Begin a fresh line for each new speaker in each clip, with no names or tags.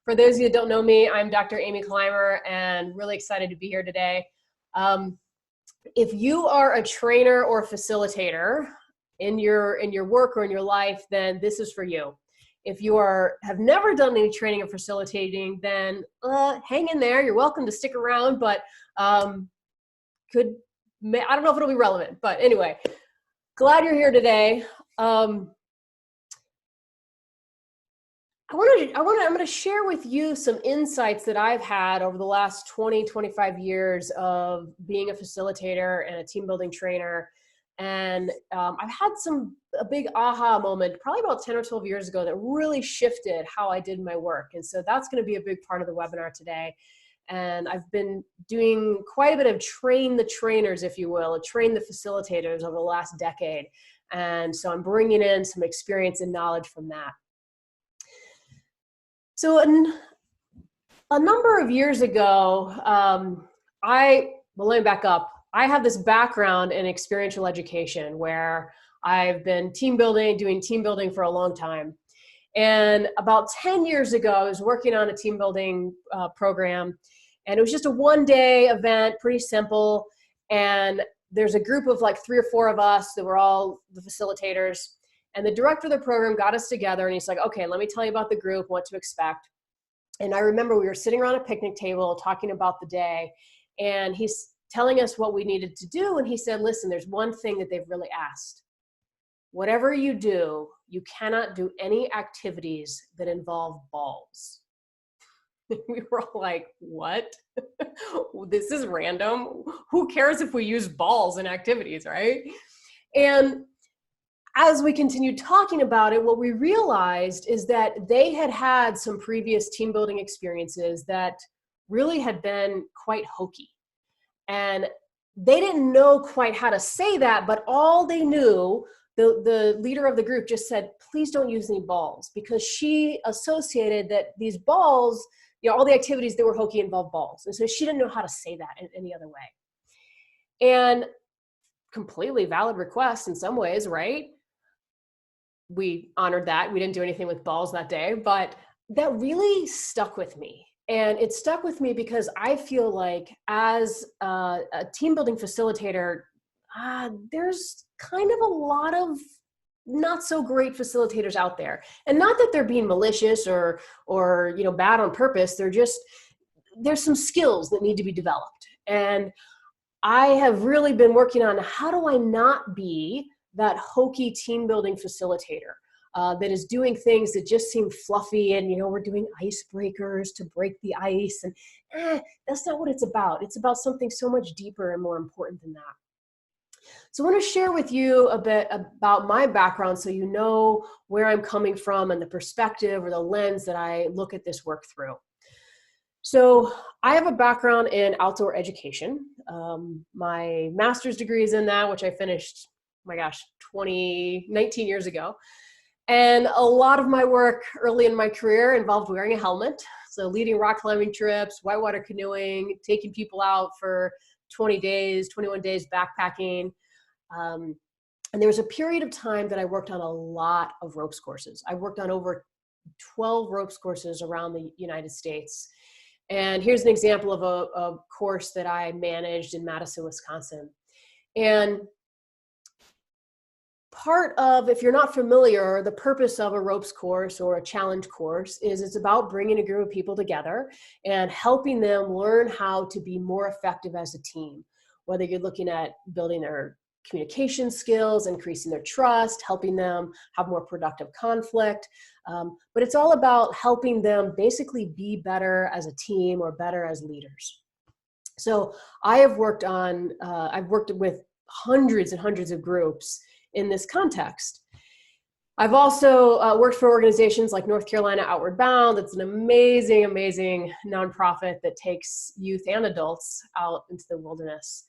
For those of you that don't know me, I'm Dr. Amy Climer and really excited to be here today. If you are a trainer or facilitator in your work or in your life, then this is for you. If you have never done any training or facilitating, then hang in there. You're welcome to stick around, but I don't know if it'll be relevant. But anyway, glad you're here today. I'm going to share with you some insights that I've had over the last 20, 25 years of being a facilitator and a team building trainer. And I've had a big aha moment, probably about 10 or 12 years ago, that really shifted how I did my work. And so that's going to be a big part of the webinar today. And I've been doing quite a bit of train the trainers, if you will, train the facilitators over the last decade. And so I'm bringing in some experience and knowledge from that. So a number of years ago, let me back up. I have this background in experiential education where I've been doing team building for a long time. And about 10 years ago, I was working on a team building program, and it was just a one-day event, pretty simple. And there's a group of like 3 or 4 of us that were all the facilitators. And the director of the program got us together and he's like, okay, let me tell you about the group, what to expect. And I remember we were sitting around a picnic table talking about the day, and he's telling us what we needed to do. And he said, listen, there's one thing that they've really asked. Whatever you do, you cannot do any activities that involve balls. We were all like, what? This is random. Who cares if we use balls in activities, right? And as we continued talking about it, what we realized is that they had had some previous team building experiences that really had been quite hokey. And they didn't know quite how to say that, but all they knew, the leader of the group just said, please don't use any balls, because she associated that these balls, all the activities that were hokey involved balls. And so she didn't know how to say that in any other way. And completely valid request in some ways, right? We honored that. We didn't do anything with balls that day, but that really stuck with me. And it stuck with me because I feel like as a team building facilitator, there's kind of a lot of not so great facilitators out there. And not that they're being malicious or bad on purpose. There's some skills that need to be developed. And I have really been working on, how do I not be that hokey team building facilitator that is doing things that just seem fluffy, and we're doing icebreakers to break the ice, and that's not what it's about. It's about something so much deeper and more important than that. So I want to share with you a bit about my background so you know where I'm coming from and the perspective or the lens that I look at this work through. So I have a background in outdoor education. My master's degree is in that, which I finished, 19 years ago. And a lot of my work early in my career involved wearing a helmet. So leading rock climbing trips, whitewater canoeing, taking people out for 21 days backpacking. And there was a period of time that I worked on a lot of ropes courses. I worked on over 12 ropes courses around the United States. And here's an example of a course that I managed in Madison, Wisconsin. And part of, if you're not familiar, the purpose of a ropes course or a challenge course is it's about bringing a group of people together and helping them learn how to be more effective as a team. Whether you're looking at building their communication skills, increasing their trust, helping them have more productive conflict. But it's all about helping them basically be better as a team or better as leaders. So I've worked with hundreds and hundreds of groups in this context. I've also worked for organizations like North Carolina Outward Bound. It's an amazing, amazing nonprofit that takes youth and adults out into the wilderness.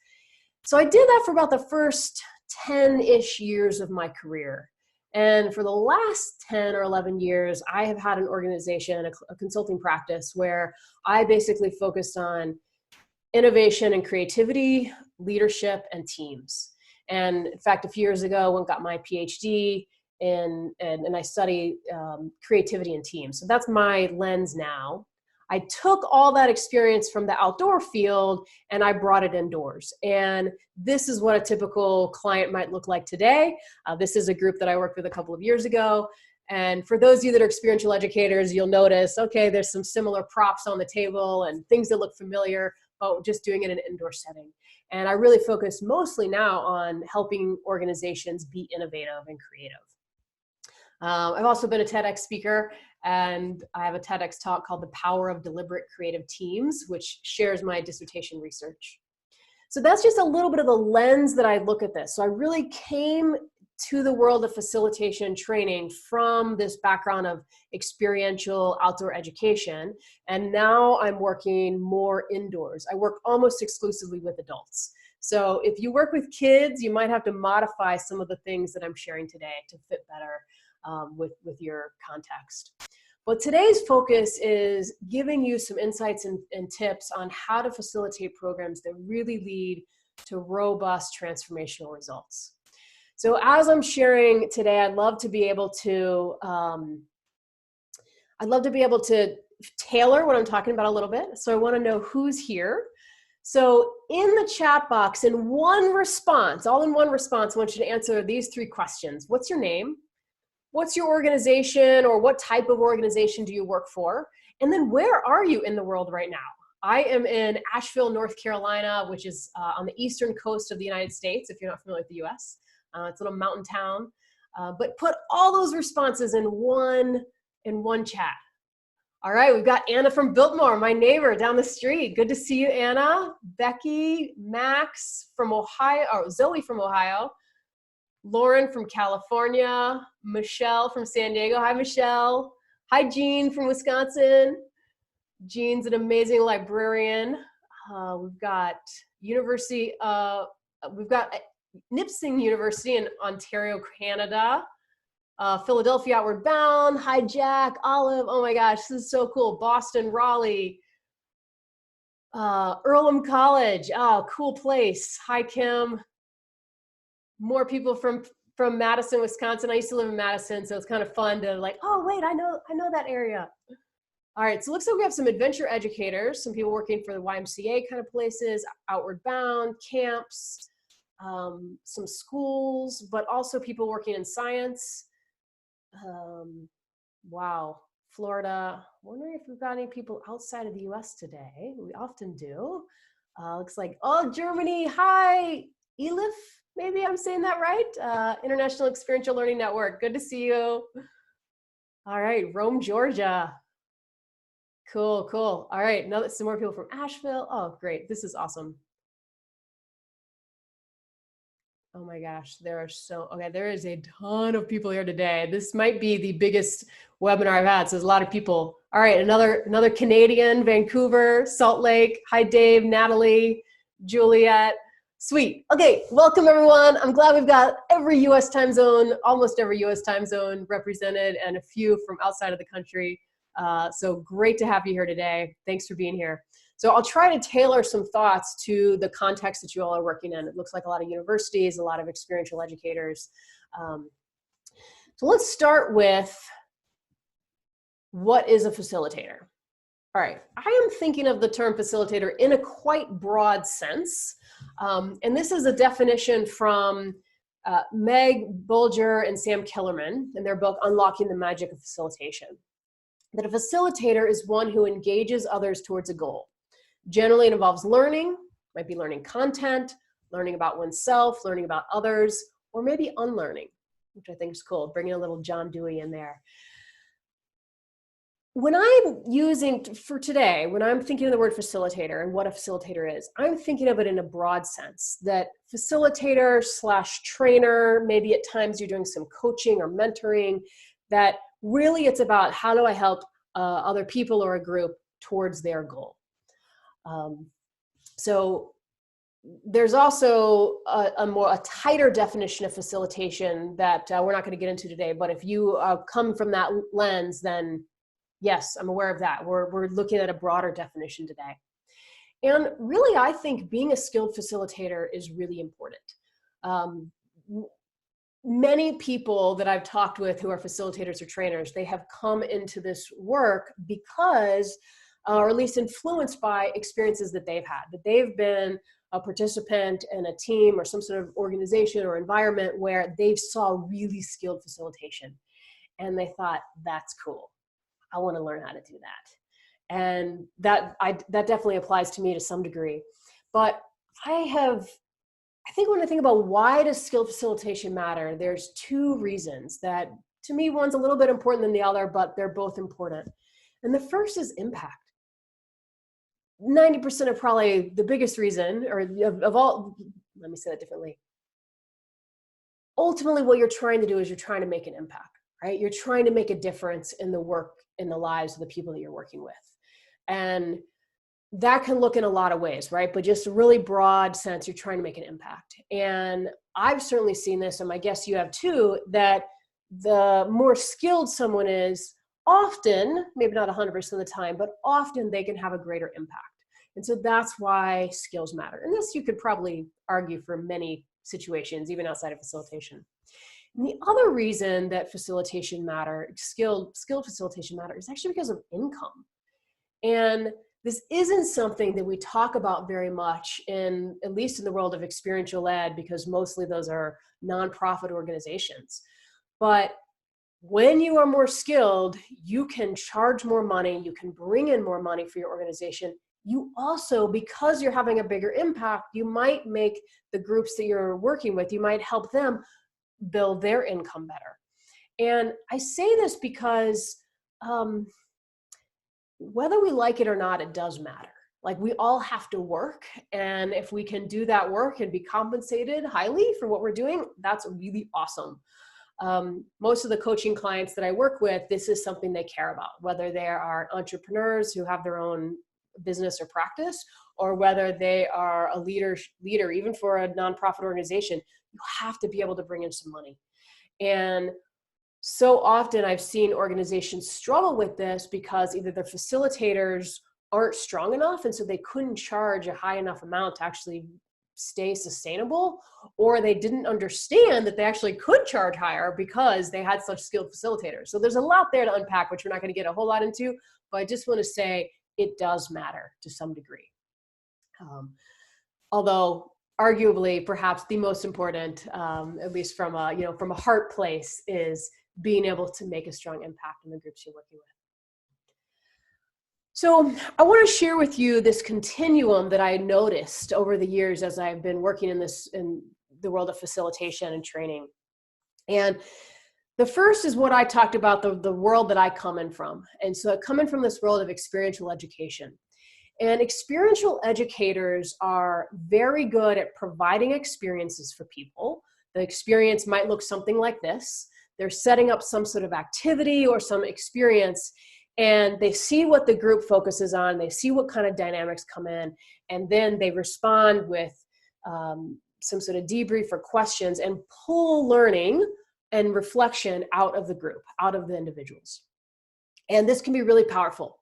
So I did that for about the first 10-ish years of my career. And for the last 10 or 11 years, I have had an organization, a consulting practice, where I basically focused on innovation and creativity, leadership, and teams. And in fact, a few years ago, I went and got my PhD and I study creativity in teams. So that's my lens now. I took all that experience from the outdoor field and I brought it indoors. And this is what a typical client might look like today. This is a group that I worked with a couple of years ago. And for those of you that are experiential educators, you'll notice, okay, there's some similar props on the table and things that look familiar, but just doing it in an indoor setting. And I really focus mostly now on helping organizations be innovative and creative. I've also been a TEDx speaker, and I have a TEDx talk called The Power of Deliberate Creative Teams, which shares my dissertation research. So that's just a little bit of the lens that I look at this. So I really came to the world of facilitation training from this background of experiential outdoor education. And now I'm working more indoors. I work almost exclusively with adults. So if you work with kids, you might have to modify some of the things that I'm sharing today to fit better with your context. But today's focus is giving you some insights and tips on how to facilitate programs that really lead to robust transformational results. So as I'm sharing today, I'd love to be able to tailor what I'm talking about a little bit. So I want to know who's here. So in the chat box, in one response, all in one response, I want you to answer these three questions. What's your name? What's your organization, or what type of organization do you work for? And then where are you in the world right now? I am in Asheville, North Carolina, which is on the eastern coast of the United States, if you're not familiar with the US. It's a little mountain town. But put all those responses in one chat. All right, we've got Anna from Biltmore, my neighbor down the street. Good to see you, Anna. Becky, Max from Ohio, or Zoe from Ohio. Lauren from California. Michelle from San Diego. Hi, Michelle. Hi, Jean from Wisconsin. Jean's an amazing librarian. We've got Nipissing University in Ontario, Canada. Philadelphia Outward Bound. Hi, Jack. Olive. Oh my gosh, this is so cool. Boston, Raleigh. Earlham College. Oh, cool place. Hi, Kim. More people from Madison, Wisconsin. I used to live in Madison, so it's kind of fun to like, oh wait, I know that area. All right, so it looks like we have some adventure educators, some people working for the YMCA kind of places, Outward Bound, camps, some schools, but also people working in science. Wow, Florida. Wondering if we've got any people outside of the US today. We often do. Looks like, oh, Germany. Hi, Elif. Maybe I'm saying that right. International Experiential Learning Network. Good to see you. All right, Rome, Georgia. Cool, cool. All right, now some more people from Asheville. Oh, great. This is awesome. Oh my gosh, there is a ton of people here today. This might be the biggest webinar I've had, so there's a lot of people. All right, another Canadian, Vancouver, Salt Lake. Hi, Dave, Natalie, Juliet. Sweet. Okay, welcome everyone. I'm glad we've got every US time zone, almost every US time zone represented, and a few from outside of the country. So great to have you here today. Thanks for being here. So I'll try to tailor some thoughts to the context that you all are working in. It looks like a lot of universities, a lot of experiential educators. So let's start with, what is a facilitator? All right, I am thinking of the term facilitator in a quite broad sense. And this is a definition from Meg Bulger and Sam Kellerman in their book, Unlocking the Magic of Facilitation. That a facilitator is one who engages others towards a goal. Generally, it involves learning, might be learning content, learning about oneself, learning about others, or maybe unlearning, which I think is cool, bringing a little John Dewey in there. When I'm using, for today, when I'm thinking of the word facilitator and what a facilitator is, I'm thinking of it in a broad sense, that facilitator / trainer, maybe at times you're doing some coaching or mentoring, that really it's about how do I help other people or a group towards their goal. So there's also a tighter definition of facilitation that we're not going to get into today, but if you come from that lens, then yes, I'm aware of that. We're looking at a broader definition today. And really, I think being a skilled facilitator is really important. many people that I've talked with who are facilitators or trainers, they have come into this work because, or at least influenced by experiences that they've had, that they've been a participant in a team or some sort of organization or environment where they saw really skilled facilitation. And they thought, that's cool. I want to learn how to do that. And that definitely applies to me to some degree. But I think when I think about why does skilled facilitation matter, there's two reasons that, to me, one's a little bit important than the other, but they're both important. And the first is impact. 90% of probably the biggest reason, or of all, let me say that differently. Ultimately, what you're trying to do is you're trying to make an impact, right? You're trying to make a difference in the work, in the lives of the people that you're working with. And that can look in a lot of ways, right? But just a really broad sense, you're trying to make an impact. And I've certainly seen this, and I guess you have too, that the more skilled someone is, often, maybe not 100% of the time, but often they can have a greater impact. And so that's why skills matter. And this you could probably argue for many situations, even outside of facilitation. And the other reason that facilitation matter, skilled facilitation matter, is actually because of income. And this isn't something that we talk about very much in, at least in the world of experiential ed, because mostly those are nonprofit organizations. But when you are more skilled, you can charge more money, you can bring in more money for your organization. You also, because you're having a bigger impact, you might make the groups that you're working with, you might help them build their income better. And I say this because whether we like it or not, it does matter. Like, we all have to work. And if we can do that work and be compensated highly for what we're doing, that's really awesome. Most of the coaching clients that I work with, this is something they care about, whether they are entrepreneurs who have their own business or practice, or whether they are a leader, even for a nonprofit organization. You have to be able to bring in some money. And so often I've seen organizations struggle with this because either their facilitators aren't strong enough, and so they couldn't charge a high enough amount to actually stay sustainable, or they didn't understand that they actually could charge higher because they had such skilled facilitators. So there's a lot there to unpack, which we're not going to get a whole lot into, but I just want to say it does matter to some degree. Although arguably perhaps the most important, at least from a heart place, is being able to make a strong impact in the groups you're working with. So I want to share with you this continuum that I noticed over the years as I've been working in the world of facilitation and training. And the first is what I talked about, the world that I come in from. And so coming from this world of experiential education. And experiential educators are very good at providing experiences for people. The experience might look something like this. They're setting up some sort of activity or some experience, and they see what the group focuses on. They see what kind of dynamics come in, and then they respond with some sort of debrief or questions and pull learning and reflection out of the group, out of the individuals. And this can be really powerful.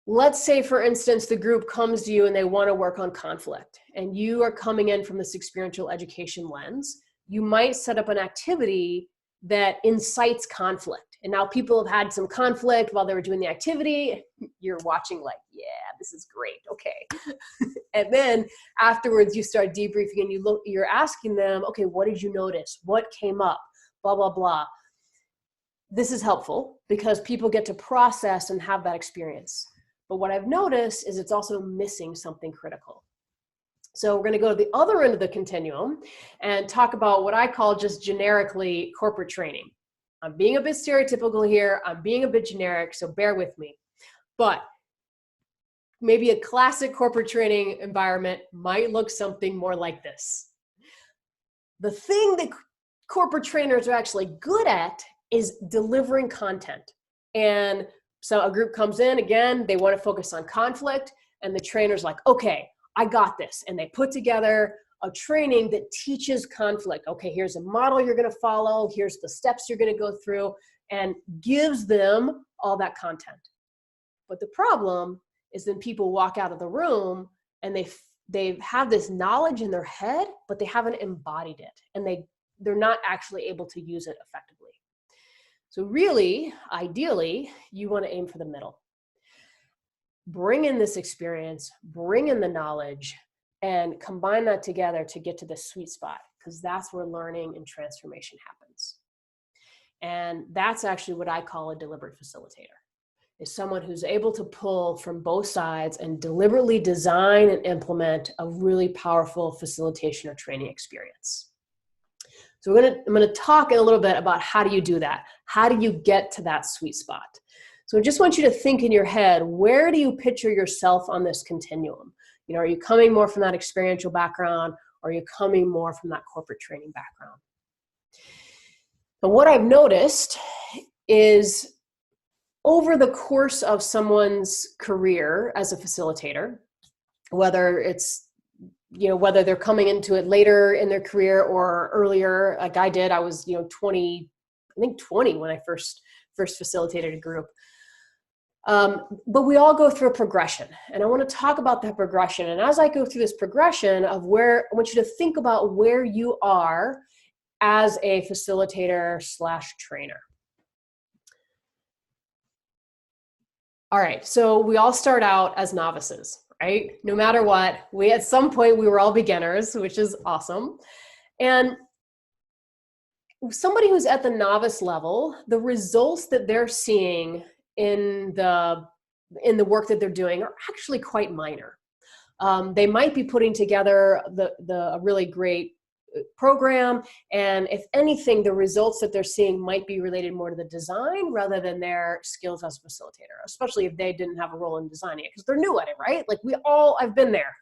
Let's say, for instance, the group comes to you and they want to work on conflict, and you are coming in from this experiential education lens. You might set up an activity that incites conflict. And now people have had some conflict while they were doing the activity. You're watching like, yeah, this is great. Okay. And then afterwards you start debriefing and you're asking them, okay, what did you notice? What came up? Blah, blah, blah. This is helpful because people get to process and have that experience. But what I've noticed is it's also missing something critical. So we're going to go to the other end of the continuum and talk about what I call just generically corporate training. I'm being a bit stereotypical here. I'm being a bit generic, so bear with me. But maybe a classic corporate training environment might look something more like this. The thing that corporate trainers are actually good at is delivering content. And so a group comes in, again, they want to focus on conflict, and the trainer's like, okay, I got this. And they put together a training that teaches conflict. Okay, here's a model you're going to follow. Here's the steps you're going to go through, and gives them all that content. But the problem is then people walk out of the room and they have this knowledge in their head, but they haven't embodied it. And they're not actually able to use it effectively. So really, ideally, you want to aim for the middle. Bring in this experience, bring in the knowledge, and combine that together to get to the sweet spot, because that's where learning and transformation happens. And that's actually what I call a deliberate facilitator, is someone who's able to pull from both sides and deliberately design and implement a really powerful facilitation or training experience. So I'm going to talk a little bit about how do you do that? How do you get to that sweet spot? So I just want you to think in your head, where do you picture yourself on this continuum? You know, are you coming more from that experiential background, or are you coming more from that corporate training background? But what I've noticed is over the course of someone's career as a facilitator, whether it's, you know, whether they're coming into it later in their career or earlier, like I did, I was, 20 when I first facilitated a group. But we all go through a progression, and I want to talk about that progression. And as I go through this progression of where, I want you to think about where you are as a facilitator / trainer. All right, so we all start out as novices, right? No matter what, at some point we were all beginners, which is awesome. And somebody who's at the novice level, the results that they're seeing in the work that they're doing are actually quite minor. They might be putting together a really great program, and if anything, the results that they're seeing might be related more to the design rather than their skills as a facilitator, especially if they didn't have a role in designing it, because they're new at it, right? Like I've been there.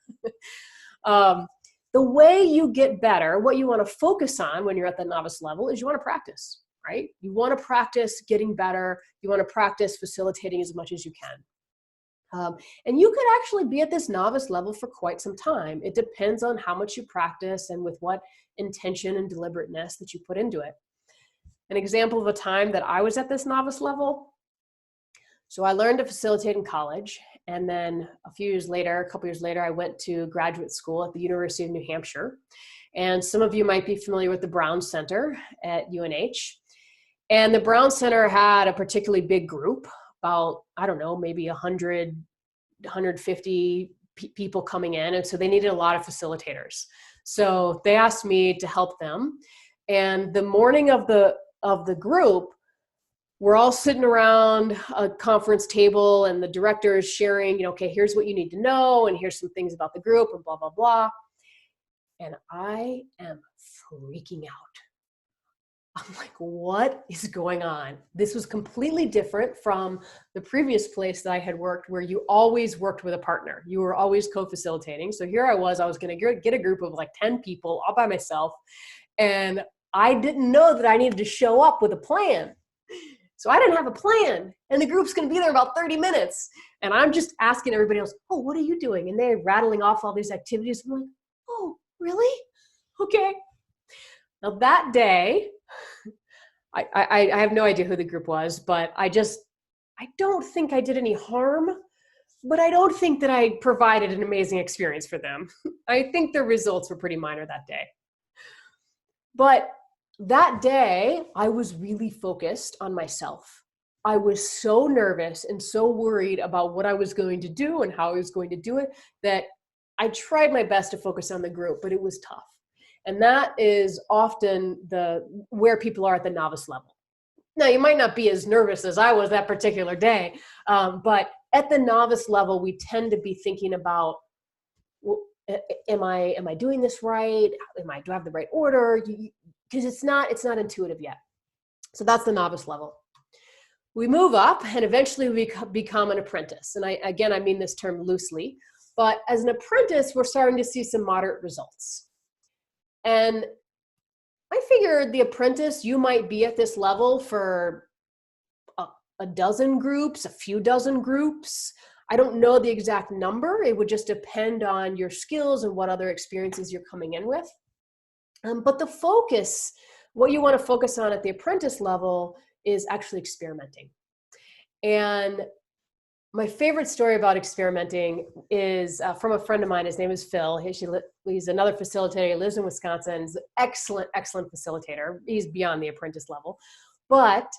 The way you get better, what you want to focus on when you're at the novice level is you want to practice, right? You want to practice getting better. You want to practice facilitating as much as you can. And you could actually be at this novice level for quite some time. It depends on how much you practice and with what intention and deliberateness that you put into it. An example of a time that I was at this novice level. So I learned to facilitate in college. And then a couple years later, I went to graduate school at the University of New Hampshire. And some of you might be familiar with the Brown Center at UNH. And the Brown Center had a particularly big group, about, I don't know, maybe 100, 150 people coming in. And so they needed a lot of facilitators. So they asked me to help them. And the morning of the group, we're all sitting around a conference table, and the director is sharing, okay, here's what you need to know, and here's some things about the group, and blah, blah, blah. And I am freaking out. I'm like, what is going on? This was completely different from the previous place that I had worked, where you always worked with a partner. You were always co-facilitating. So here I was going to get a group of like 10 people all by myself. And I didn't know that I needed to show up with a plan. So I didn't have a plan. And the group's going to be there about 30 minutes. And I'm just asking everybody else, oh, what are you doing? And they're rattling off all these activities. I'm like, oh, really? Okay. Now that day, I have no idea who the group was, but I don't think I did any harm, but I don't think that I provided an amazing experience for them. I think the results were pretty minor that day. But that day, I was really focused on myself. I was so nervous and so worried about what I was going to do and how I was going to do it that I tried my best to focus on the group, but it was tough. And that is often where people are at the novice level. Now, you might not be as nervous as I was that particular day, but at the novice level, we tend to be thinking about, well, am I doing this right? Do I have the right order? Because it's not intuitive yet. So that's the novice level. We move up, and eventually we become an apprentice. And I mean this term loosely, but as an apprentice, we're starting to see some moderate results. And I figured the apprentice, you might be at this level for a dozen groups, a few dozen groups. I don't know the exact number. It would just depend on your skills and what other experiences you're coming in with. But the focus, what you want to focus on at the apprentice level is actually experimenting. And My favorite story about experimenting is from a friend of mine. His name is Phil. He's another facilitator. He lives in Wisconsin. He's an excellent, excellent facilitator. He's beyond the apprentice level. But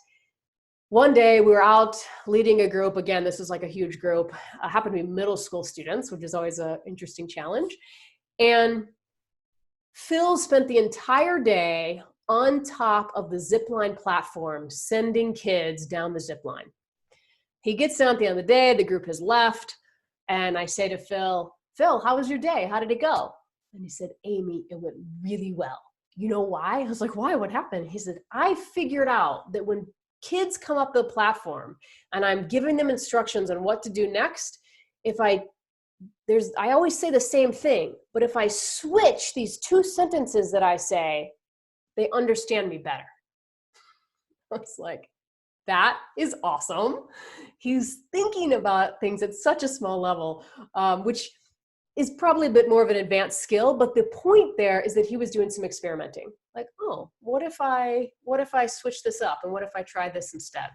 one day we were out leading a group. Again, this was like a huge group. Happened to be middle school students, which is always an interesting challenge. And Phil spent the entire day on top of the zipline platform, sending kids down the zip line. He gets down at the end of the day, the group has left, and I say to Phil, how was your day? How did it go? And he said, Amy, it went really well. You know why? I was like, why? What happened? He said, I figured out that when kids come up the platform and I'm giving them instructions on what to do next, I always say the same thing, but if I switch these two sentences that I say, they understand me better. I was like, that is awesome. He's thinking about things at such a small level, which is probably a bit more of an advanced skill. But the point there is that he was doing some experimenting. Like, oh, what if I switch this up, and what if I try this instead?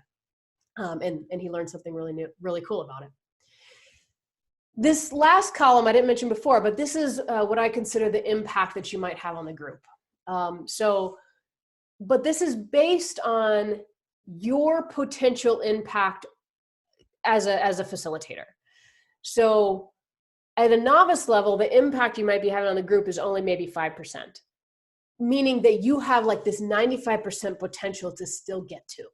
And he learned something really new, really cool about it. This last column I didn't mention before, but this is what I consider the impact that you might have on the group. But this is based on your potential impact as a facilitator. So at a novice level, the impact you might be having on the group is only maybe 5%, meaning that you have like this 95% potential to still get to.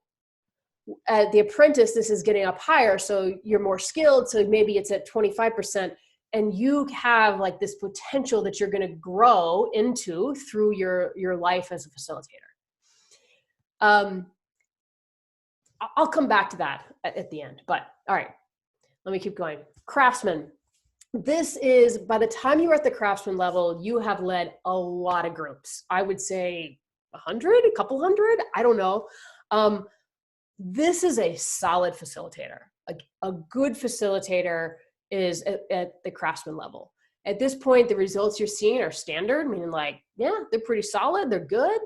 At the apprentice, this is getting up higher, so you're more skilled, so maybe it's at 25%, and you have like this potential that you're going to grow into through your life as a facilitator. I'll come back to that at the end, but all right, let me keep going. Craftsman. This is, by the time you're at the craftsman level, you have led a lot of groups. I would say 100, a couple hundred, I don't know. This is a solid facilitator. A good facilitator is at the craftsman level. At this point, the results you're seeing are standard, meaning like, yeah, they're pretty solid, they're good.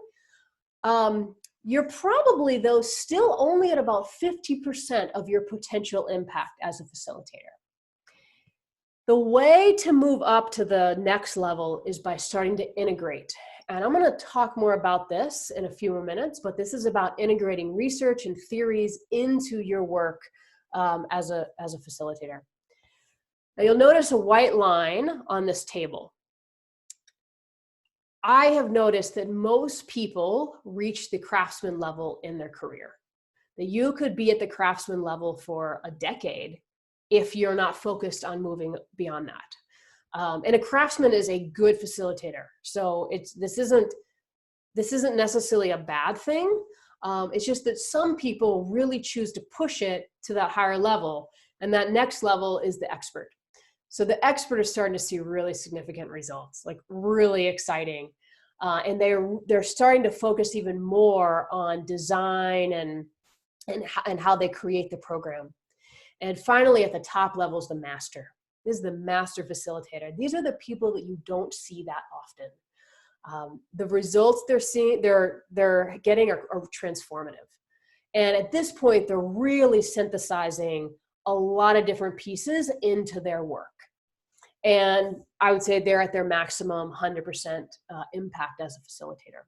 You're probably, though, still only at about 50% of your potential impact as a facilitator. The way to move up to the next level is by starting to integrate. And I'm going to talk more about this in a few more minutes, but this is about integrating research and theories into your work as a facilitator. Now you'll notice a white line on this table. I have noticed that most people reach the craftsman level in their career. That you could be at the craftsman level for a decade if you're not focused on moving beyond that. And a craftsman is a good facilitator. So this isn't necessarily a bad thing. It's just that some people really choose to push it to that higher level. And that next level is the expert. So the expert is starting to see really significant results, like really exciting. And they're starting to focus even more on design and how they create the program. And finally, at the top level is the master. This is the master facilitator. These are the people that you don't see that often. The results they're getting are transformative. And at this point, they're really synthesizing a lot of different pieces into their work. And I would say they're at their maximum 100% impact as a facilitator.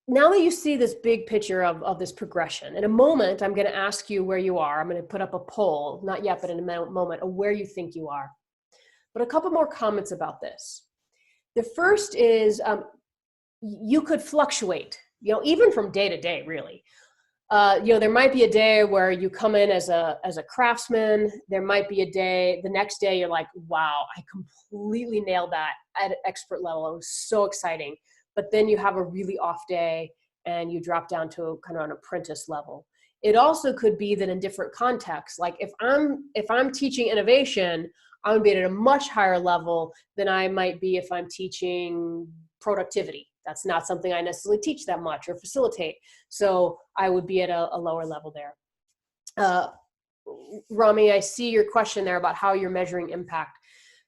Now that you see this big picture of this progression, in a moment, I'm going to ask you where you are. I'm going to put up a poll, not yet, but in a moment, of where you think you are. But a couple more comments about this. The first is you could fluctuate, even from day to day, really. There might be a day where you come in as a craftsman. There might be a day, the next day you're like, wow, I completely nailed that at expert level. It was so exciting. But then you have a really off day and you drop down to kind of an apprentice level. It also could be that in different contexts, like if I'm teaching innovation, I'm gonna be at a much higher level than I might be if I'm teaching productivity. That's not something I necessarily teach that much or facilitate. So I would be at a lower level there. Rami, I see your question there about how you're measuring impact.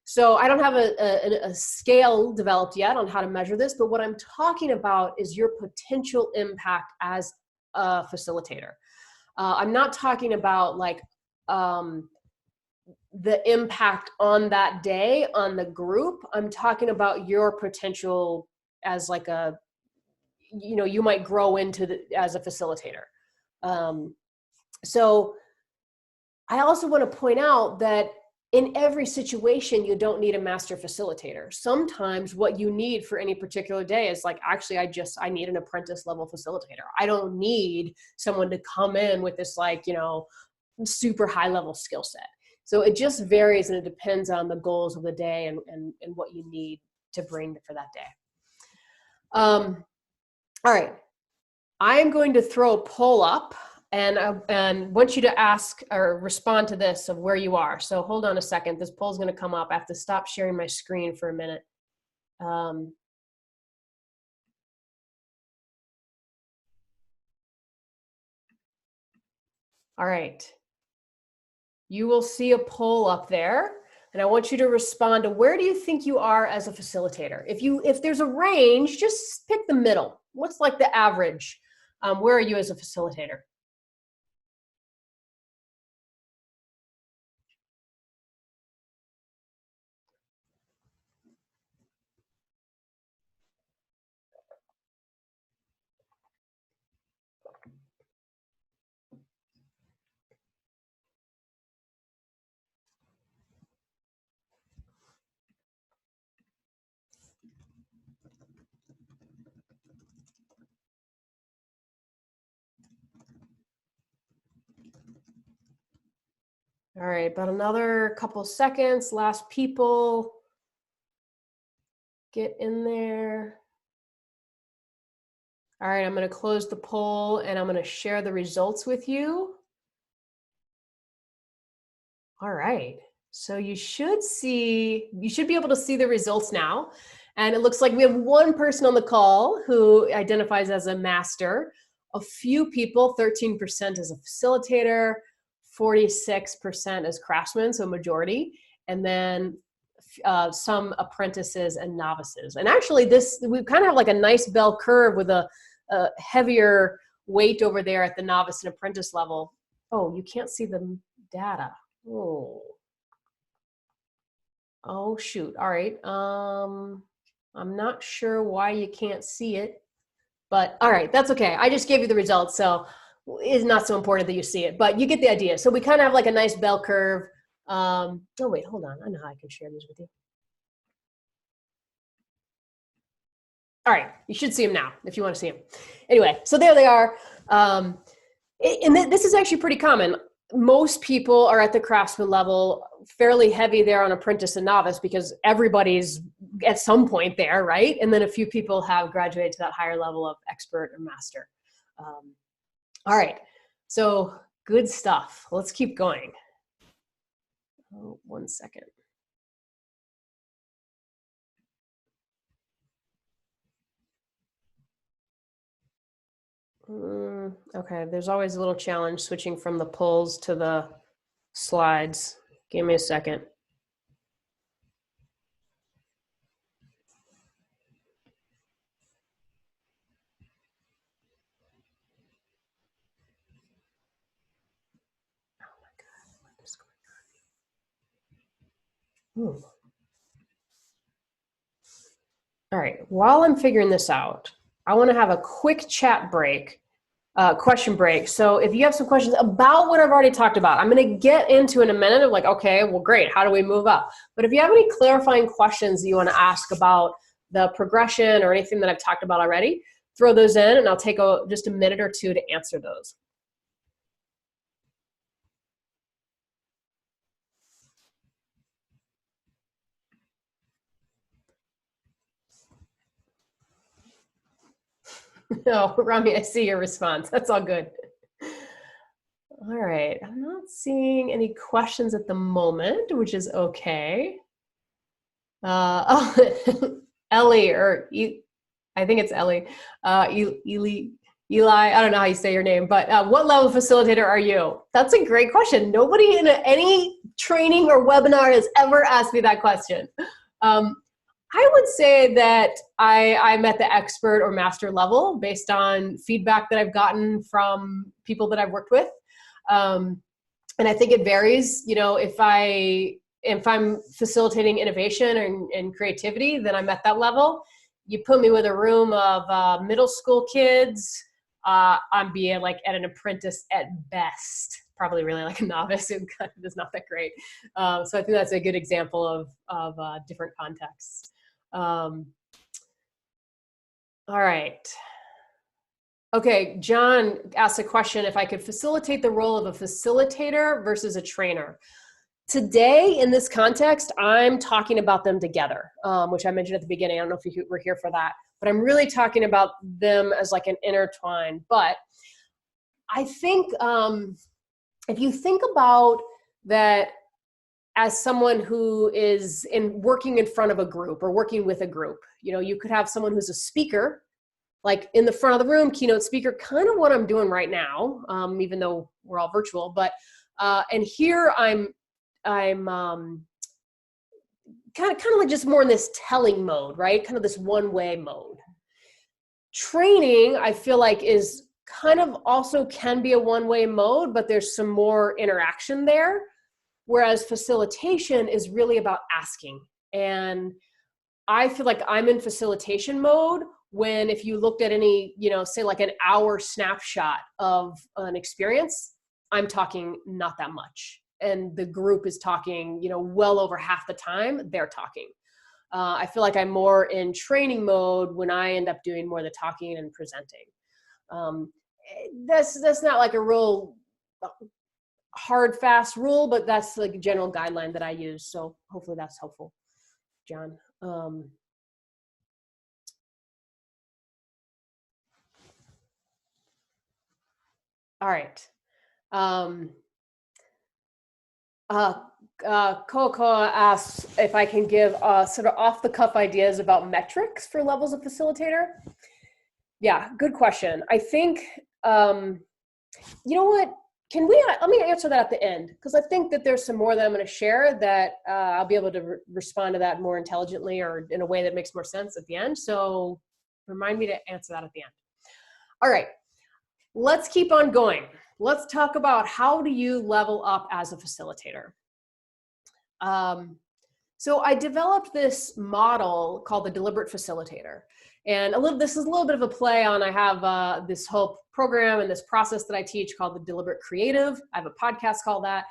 So I don't have a scale developed yet on how to measure this, but what I'm talking about is your potential impact as a facilitator. I'm not talking about like the impact on that day on the group. I'm talking about your potential as like a, you know, you might grow into as a facilitator. So I also want to point out that in every situation, you don't need a master facilitator. Sometimes what you need for any particular day is like, actually, I need an apprentice level facilitator. I don't need someone to come in with this like, you know, super high level skill set. So it just varies, and it depends on the goals of the day and what you need to bring for that day. All right, I am going to throw a poll up and want you to ask or respond to this of where you are. So hold on a second. This poll is going to come up. I have to stop sharing my screen for a minute. All right. You will see a poll up there, and I want you to respond to where do you think you are as a facilitator? If there's a range, just pick the middle. What's like the average? Where are you as a facilitator? All right, about another couple seconds. Last people get in there. All right, I'm going to close the poll and I'm going to share the results with you. All right, so you should be able to see the results now. And it looks like we have one person on the call who identifies as a master, a few people, 13% as a facilitator, 46% as craftsmen, so majority, and then some apprentices and novices. And actually we kind of have like a nice bell curve with a heavier weight over there at the novice and apprentice level. Oh, you can't see the data. Oh shoot. All right. I'm not sure why you can't see it, but all right, that's okay. I just gave you the results, so it's not so important that you see it, but you get the idea. So we kind of have like a nice bell curve. Oh wait, hold on. I know how I can share these with you. All right, you should see them now if you want to see them. Anyway, so there they are. And this is actually pretty common. Most people are at the craftsman level, fairly heavy there on apprentice and novice because everybody's at some point there, right? And then a few people have graduated to that higher level of expert or master. All right, so good stuff. Let's keep going. Oh, 1 second. Okay, there's always a little challenge switching from the polls to the slides. Give me a second. Oh my God, what is going on? All right, while I'm figuring this out, I want to have a quick chat break. Question break. So if you have some questions about what I've already talked about, I'm going to get into in a minute of like, okay, well, great. How do we move up? But if you have any clarifying questions that you want to ask about the progression or anything that I've talked about already, throw those in and I'll take just a minute or two to answer those. No, Rami, I see your response. That's all good. All right, I'm not seeing any questions at the moment, which is okay. Ellie, or I think it's Ellie. Eli, I don't know how you say your name, but what level facilitator are you? That's a great question. Nobody in any training or webinar has ever asked me that question. I would say that I'm at the expert or master level based on feedback that I've gotten from people that I've worked with. And I think it varies, if I'm facilitating innovation and creativity, then I'm at that level. You put me with a room of middle school kids, I'm being like at an apprentice at best, probably really like a novice who is not that great. So I think that's a good example of different contexts. All right. Okay, John asked a question, if I could facilitate the role of a facilitator versus a trainer. Today, in this context, I'm talking about them together, which I mentioned at the beginning. I don't know if you were here for that, but I'm really talking about them as like an intertwine. But I think if you think about that as someone who is working in front of a group or working with a group, you could have someone who's a speaker, like in the front of the room, keynote speaker, kind of what I'm doing right now, even though we're all virtual. But and here I'm kind of like just more in this telling mode, right? Kind of this one-way mode. Training, I feel like, is kind of also can be a one-way mode, but there's some more interaction there. Whereas facilitation is really about asking. And I feel like I'm in facilitation mode when, if you looked at any, say like an hour snapshot of an experience, I'm talking not that much. And the group is talking, well over half the time they're talking. I feel like I'm more in training mode when I end up doing more of the talking and presenting. That's not like a real hard, fast rule, but that's like a general guideline that I use. So hopefully that's helpful, John. All right. Coco asks if I can give sort of off-the-cuff ideas about metrics for levels of facilitator. Yeah, good question. I think, you know what? Let me answer that at the end, because I think that there's some more that I'm going to share that I'll be able to respond to that more intelligently or in a way that makes more sense at the end. So remind me to answer that at the end. All right, let's keep on going. Let's talk about how do you level up as a facilitator. So I developed this model called the Deliberate Facilitator. And this is a little bit of a play on, I have this whole program and this process that I teach called the Deliberate Creative. I have a podcast called that.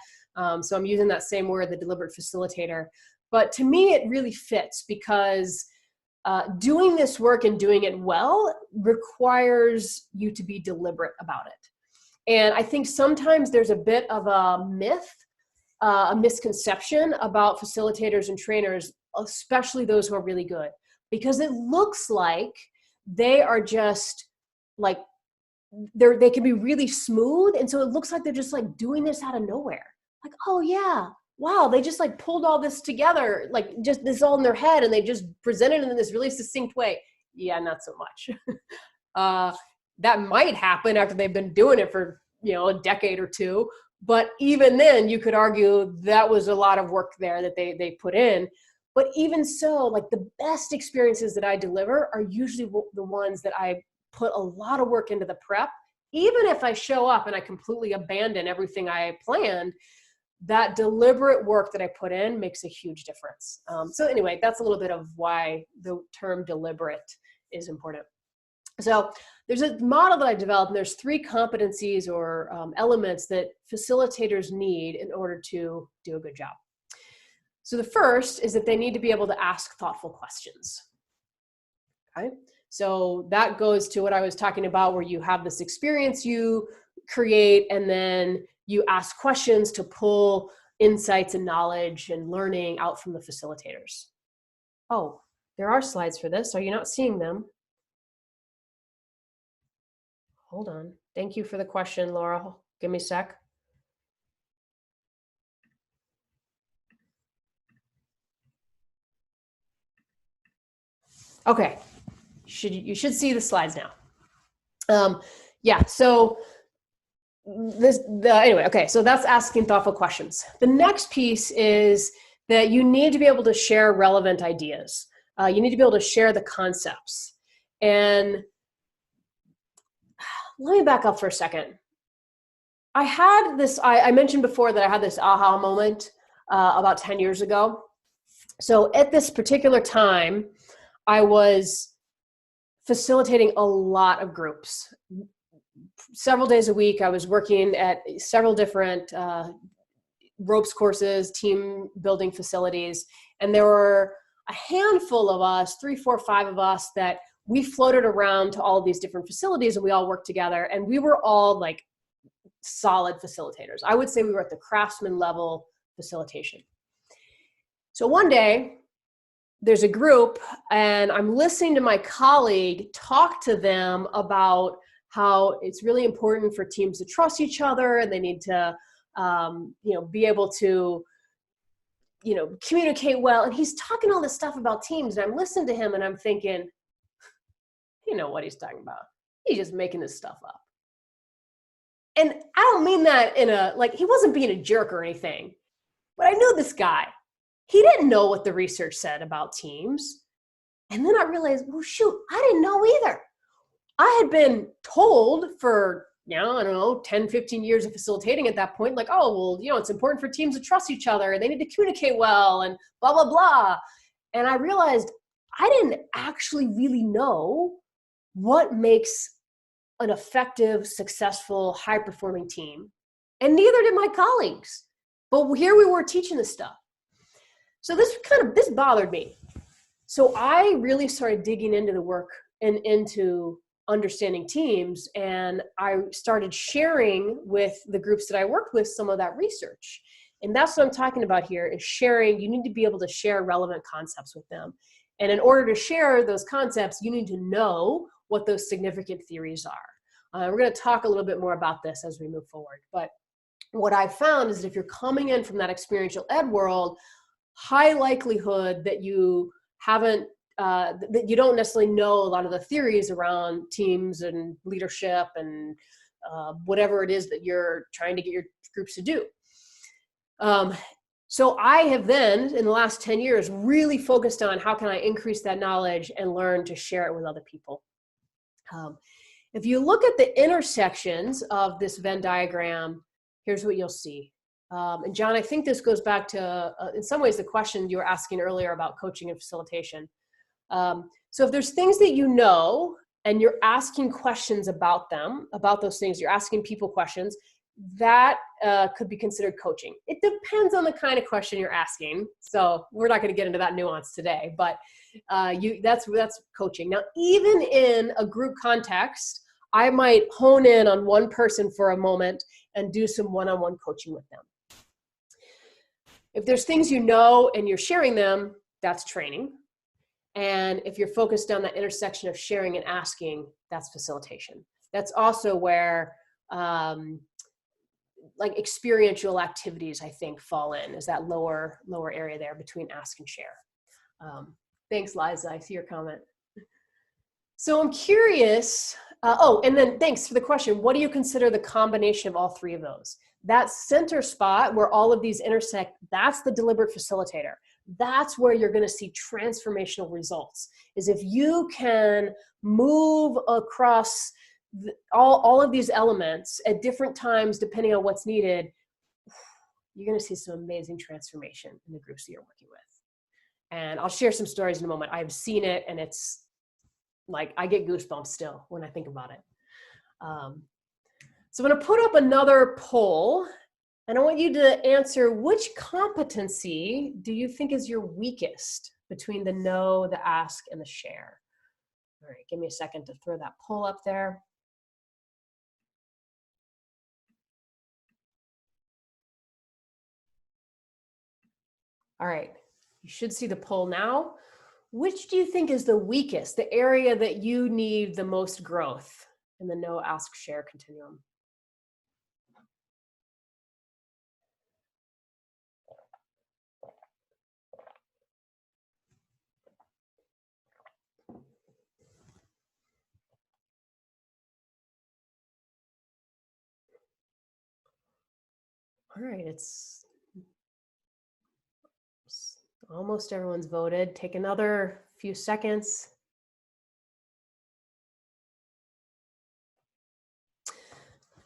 So I'm using that same word, the Deliberate Facilitator. But to me, it really fits because doing this work and doing it well requires you to be deliberate about it. And I think sometimes there's a bit of a myth, a misconception about facilitators and trainers, especially those who are really good, because it looks like they are just like, they can be really smooth. And so it looks like they're just like doing this out of nowhere. Like, oh yeah, wow, they just like pulled all this together, like just this all in their head, and they just presented it in this really succinct way. Yeah, not so much. That might happen after they've been doing it for, a decade or two. But even then, you could argue that was a lot of work there that they put in. But even so, like the best experiences that I deliver are usually the ones that I put a lot of work into the prep. Even if I show up and I completely abandon everything I planned, that deliberate work that I put in makes a huge difference. So anyway, that's a little bit of why the term deliberate is important. So there's a model that I developed, and there's 3 competencies or elements that facilitators need in order to do a good job. So the first is that they need to be able to ask thoughtful questions. Okay? So that goes to what I was talking about, where you have this experience you create, and then you ask questions to pull insights and knowledge and learning out from the facilitators. Oh, there are slides for this. Are you not seeing them? Hold on. Thank you for the question, Laura. Give me a sec. Okay. You should see the slides now. Yeah, so anyway, okay, so that's asking thoughtful questions. The next piece is that you need to be able to share relevant ideas. You need to be able to share the concepts. And let me back up for a second. I had this, I mentioned before that I had this aha moment about 10 years ago. So at this particular time, I was facilitating a lot of groups. Several days a week, I was working at several different ropes courses, team building facilities, and there were a handful of us, 3, 4, 5 of us, that we floated around to all of these different facilities, and we all worked together, and we were all like solid facilitators. I would say we were at the craftsman level facilitation. So one day, there's a group, and I'm listening to my colleague talk to them about how it's really important for teams to trust each other, and they need to, be able to, communicate well. And he's talking all this stuff about teams, and I'm listening to him, and I'm thinking, you know what he's talking about? He's just making this stuff up. And I don't mean that in a, like, he wasn't being a jerk or anything, but I knew this guy. He didn't know what the research said about teams. And then I realized, well, shoot, I didn't know either. I had been told for, 10, 15 years of facilitating at that point, like, oh, well, it's important for teams to trust each other. They need to communicate well and blah, blah, blah. And I realized I didn't actually really know what makes an effective, successful, high-performing team. And neither did my colleagues. But here we were teaching this stuff. So this bothered me. So I really started digging into the work and into understanding teams, and I started sharing with the groups that I worked with some of that research. And that's what I'm talking about here, is sharing. You need to be able to share relevant concepts with them. And in order to share those concepts, you need to know what those significant theories are. We're going to talk a little bit more about this as we move forward. But what I found is that if you're coming in from that experiential ed world, high likelihood that you haven't, that you don't necessarily know a lot of the theories around teams and leadership and whatever it is that you're trying to get your groups to do. So I have then, in the last 10 years, really focused on how can I increase that knowledge and learn to share it with other people. If you look at the intersections of this Venn diagram, here's what you'll see. And John, I think this goes back to, in some ways, the question you were asking earlier about coaching and facilitation. So if there's things that you know, and you're asking questions about them, about those things, you're asking people questions, that could be considered coaching. It depends on the kind of question you're asking. So we're not going to get into that nuance today, but that's coaching. Now, even in a group context, I might hone in on one person for a moment and do some one-on-one coaching with them. If there's things you know and you're sharing them, that's training. And if you're focused on that intersection of sharing and asking, that's facilitation. That's also where like experiential activities, I think, fall in, is that lower area there between ask and share. Thanks, Liza. I see your comment. So I'm curious. And then thanks for the question. What do you consider the combination of all three of those? That center spot where all of these intersect, that's the deliberate facilitator. That's where you're going to see transformational results, is if you can move across all of these elements at different times, depending on what's needed, you're going to see some amazing transformation in the groups that you're working with. And I'll share some stories in a moment. I've seen it, and it's like, I get goosebumps still when I think about it. So I'm going to put up another poll, and I want you to answer, which competency do you think is your weakest between the know, the ask, and the share? All right, give me a second to throw that poll up there. All right, you should see the poll now. Which do you think is the weakest, the area that you need the most growth in the know, ask, share continuum? All right, it's almost everyone's voted. Take another few seconds.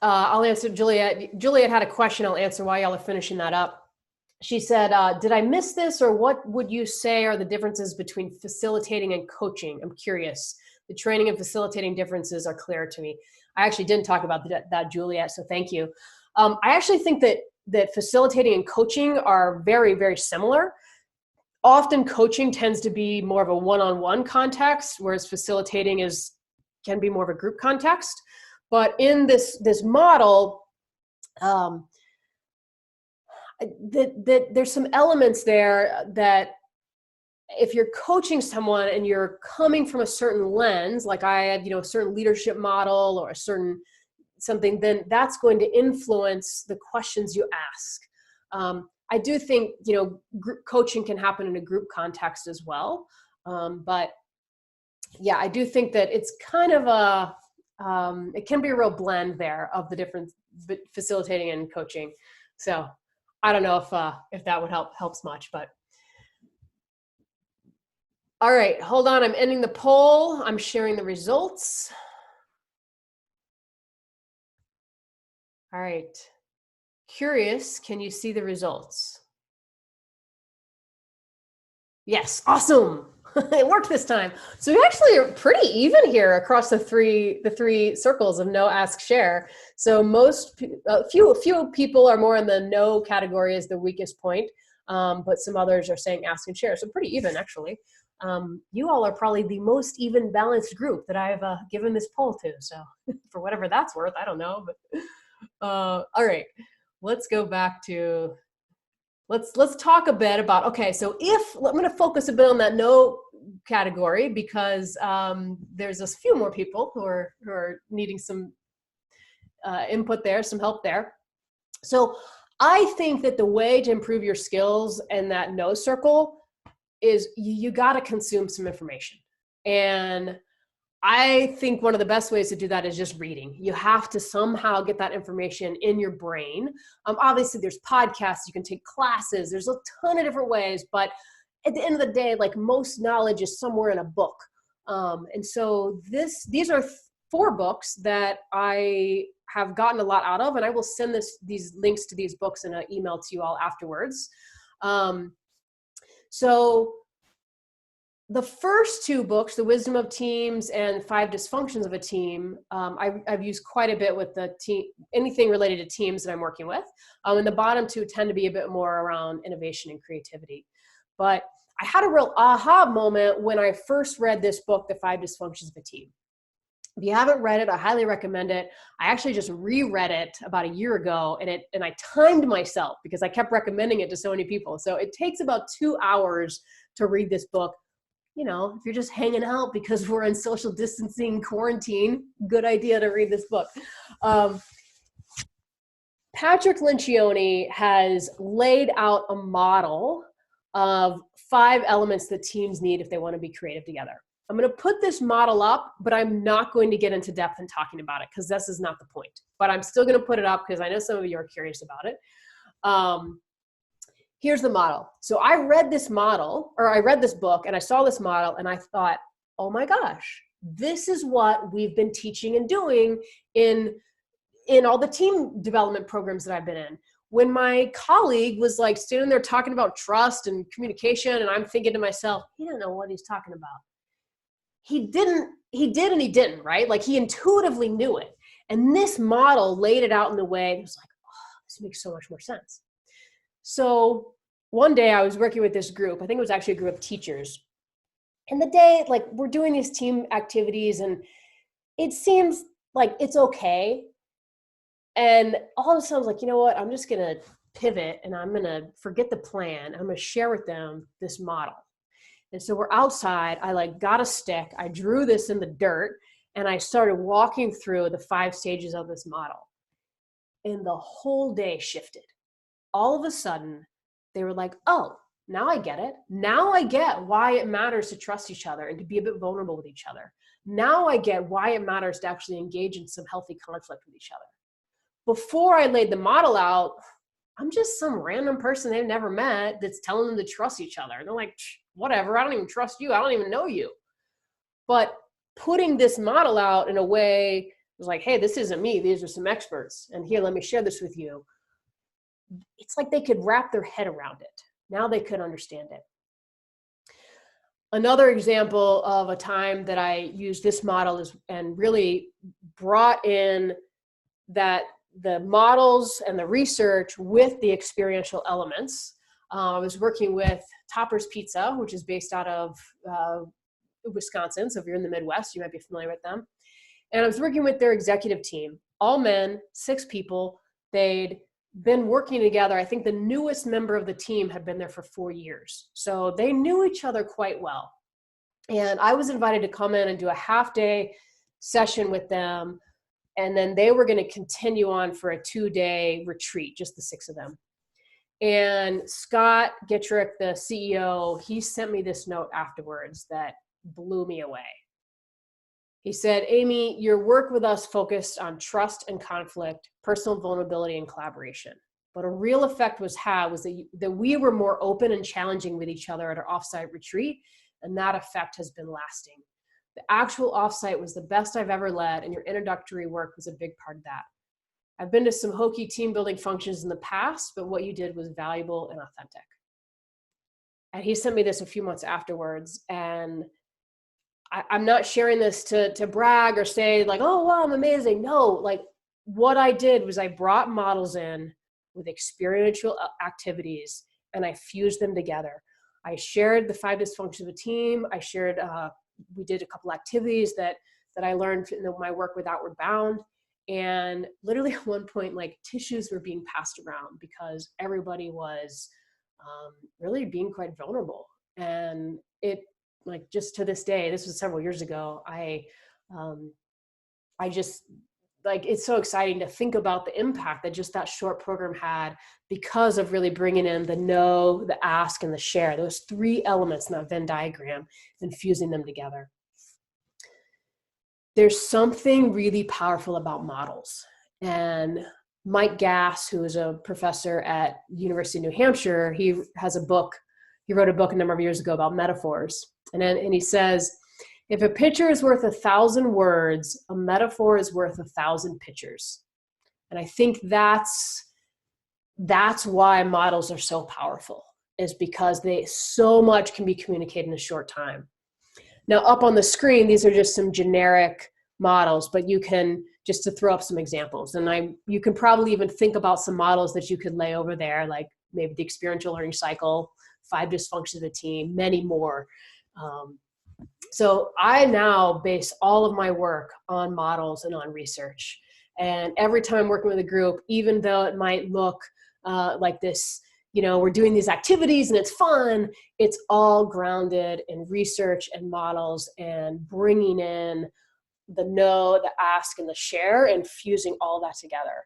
I'll answer Juliet. Juliet had a question. I'll answer while y'all are finishing that up. She said, did I miss this, or what would you say are the differences between facilitating and coaching? I'm curious. The training and facilitating differences are clear to me. I actually didn't talk about that, Juliet, so thank you. I actually think that facilitating and coaching are very, very similar. Often coaching tends to be more of a one-on-one context, whereas facilitating can be more of a group context. But in this model, there's some elements there that if you're coaching someone and you're coming from a certain lens, like I have, a certain leadership model or a certain something, then that's going to influence the questions you ask. I do think, group coaching can happen in a group context as well. But yeah, I do think that it's kind of it can be a real blend there of the different facilitating and coaching. So I don't know if that would helps much, but. All right, hold on. I'm ending the poll. I'm sharing the results. All right. Curious, can you see the results? Yes, awesome. It worked this time. So we actually are pretty even here across the three circles of no, ask, share. So few people are more in the no category as the weakest point, but some others are saying ask and share. So pretty even actually. You all are probably the most even balanced group that I've given this poll to. So for whatever that's worth, I don't know. But all right, let's go back to. Let's talk a bit about, okay, so I'm going to focus a bit on that no category because there's a few more people who are needing some input there, some help there. So I think that the way to improve your skills in that no circle is you got to consume some information. And I think one of the best ways to do that is just reading. You have to somehow get that information in your brain. Obviously, there's podcasts, you can take classes, there's a ton of different ways, but at the end of the day, like most knowledge is somewhere in a book. And so these are 4 books that I have gotten a lot out of, and I will send these links to these books in an email to you all afterwards. So the first 2 books, The Wisdom of Teams and 5 Dysfunctions of a Team, I've used quite a bit with the team, anything related to teams that I'm working with. And the bottom 2 tend to be a bit more around innovation and creativity. But I had a real aha moment when I first read this book, The 5 Dysfunctions of a Team. If you haven't read it, I highly recommend it. I actually just reread it about a year ago, and I timed myself because I kept recommending it to so many people. So it takes about 2 hours to read this book. If you're just hanging out because we're in social distancing quarantine, good idea to read this book. Patrick Lencioni has laid out a model of 5 elements that teams need if they want to be creative together. I'm going to put this model up, but I'm not going to get into depth in talking about it because this is not the point. But I'm still going to put it up because I know some of you are curious about it. Here's the model. So I read this book and I saw this model and I thought, oh my gosh, this is what we've been teaching and doing in all the team development programs that I've been in. When my colleague was like standing there talking about trust and communication, and I'm thinking to myself, he doesn't know what he's talking about. He did and he didn't, right? Like he intuitively knew it. And this model laid it out in the way, and it was like, oh, this makes so much more sense. So one day I was working with this group. I think it was actually a group of teachers. And the day, like we're doing these team activities and it seems like it's okay. And all of a sudden I was like, you know what? I'm just going to pivot and I'm going to forget the plan. I'm going to share with them this model. And so we're outside. I got a stick. I drew this in the dirt and I started walking through the 5 stages of this model. And the whole day shifted. All of a sudden, they were like, oh, now I get it. Now I get why it matters to trust each other and to be a bit vulnerable with each other. Now I get why it matters to actually engage in some healthy conflict with each other. Before I laid the model out, I'm just some random person they've never met that's telling them to trust each other. And they're like, whatever, I don't even trust you. I don't even know you. But putting this model out in a way, it was like, hey, this isn't me. These are some experts. And here, let me share this with you. It's like they could wrap their head around it. Now they could understand it. Another example of a time that I used this model is, and really brought in that the models and the research with the experiential elements. I was working with Topper's Pizza, which is based out of Wisconsin. So if you're in the Midwest, you might be familiar with them. And I was working with their executive team, all men, 6 people. They'd been working together. I think the newest member of the team had been there for 4 years. So they knew each other quite well. And I was invited to come in and do a half-day session with them. And then they were going to continue on for a 2-day retreat, just the 6 of them. And Scott Gittrick, the CEO, he sent me this note afterwards that blew me away. He said, Amy, your work with us focused on trust and conflict, personal vulnerability and collaboration. But a real effect was that we were more open and challenging with each other at our offsite retreat, and that effect has been lasting. The actual offsite was the best I've ever led, and your introductory work was a big part of that. I've been to some hokey team building functions in the past, but what you did was valuable and authentic. And he sent me this a few months afterwards, and I'm not sharing this to brag or say like, oh, wow, I'm amazing. No, like what I did was I brought models in with experiential activities and I fused them together. I shared the 5 dysfunctions of a team. I shared, we did a couple activities that I learned in my work with Outward Bound. And literally at one point, like tissues were being passed around because everybody was really being quite vulnerable. And it, like just to this day, this was several years ago, I just, like, it's so exciting to think about the impact that just that short program had because of really bringing in the know, the ask, and the share, those 3 elements in that Venn diagram and fusing them together. There's something really powerful about models. And Mike Gass, who is a professor at University of New Hampshire, he has a book. He wrote a book a number of years ago about metaphors. And he says, if a picture is worth 1,000 words, a metaphor is worth 1,000 pictures. And I think that's why models are so powerful, is because so much can be communicated in a short time. Now up on the screen, these are just some generic models, but you can, just to throw up some examples, and you can probably even think about some models that you could lay over there, like maybe the experiential learning cycle, 5 dysfunctions of a team, many more. So I now base all of my work on models and on research. And every time I'm working with a group, even though it might look like this, we're doing these activities and it's fun, it's all grounded in research and models and bringing in the know, the ask, and the share and fusing all that together.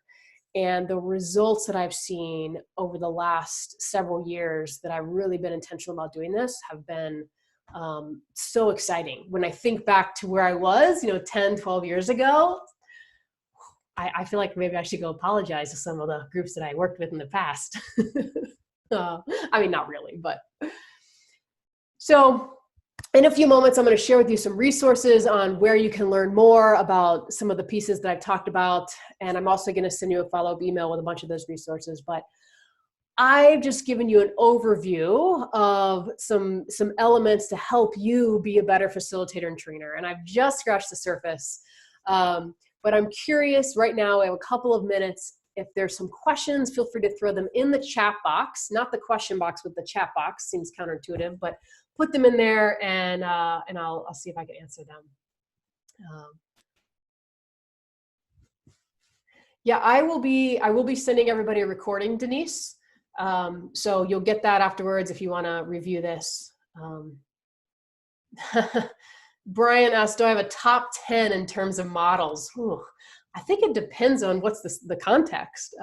And the results that I've seen over the last several years that I've really been intentional about doing this have been so exciting. When I think back to where I was, 10, 12 years ago, I feel like maybe I should go apologize to some of the groups that I worked with in the past. I mean, not really, but. So in a few moments, I'm going to share with you some resources on where you can learn more about some of the pieces that I've talked about. And I'm also going to send you a follow-up email with a bunch of those resources. But I've just given you an overview of some elements to help you be a better facilitator and trainer. And I've just scratched the surface. But I'm curious right now, I have a couple of minutes. If there's some questions, feel free to throw them in the chat box, not the question box, but the chat box. Seems counterintuitive, but put them in there and I'll see if I can answer them. Yeah, I will be sending everybody a recording, Denise. So you'll get that afterwards if you want to review this. Brian asked, do I have a top 10 in terms of models? Ooh, I think it depends on what's the context.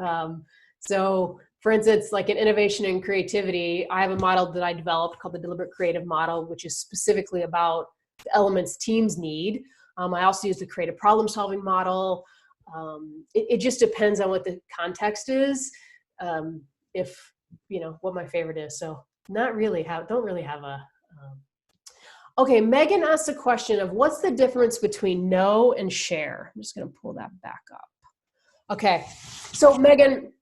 So for instance, like in innovation and creativity, I have a model that I developed called the Deliberate Creative Model, which is specifically about the elements teams need. I also use the creative problem solving model. It just depends on what the context is. if, what my favorite is. So don't really have a, okay. Megan asked a question of what's the difference between know and share. I'm just going to pull that back up. Okay. So Megan,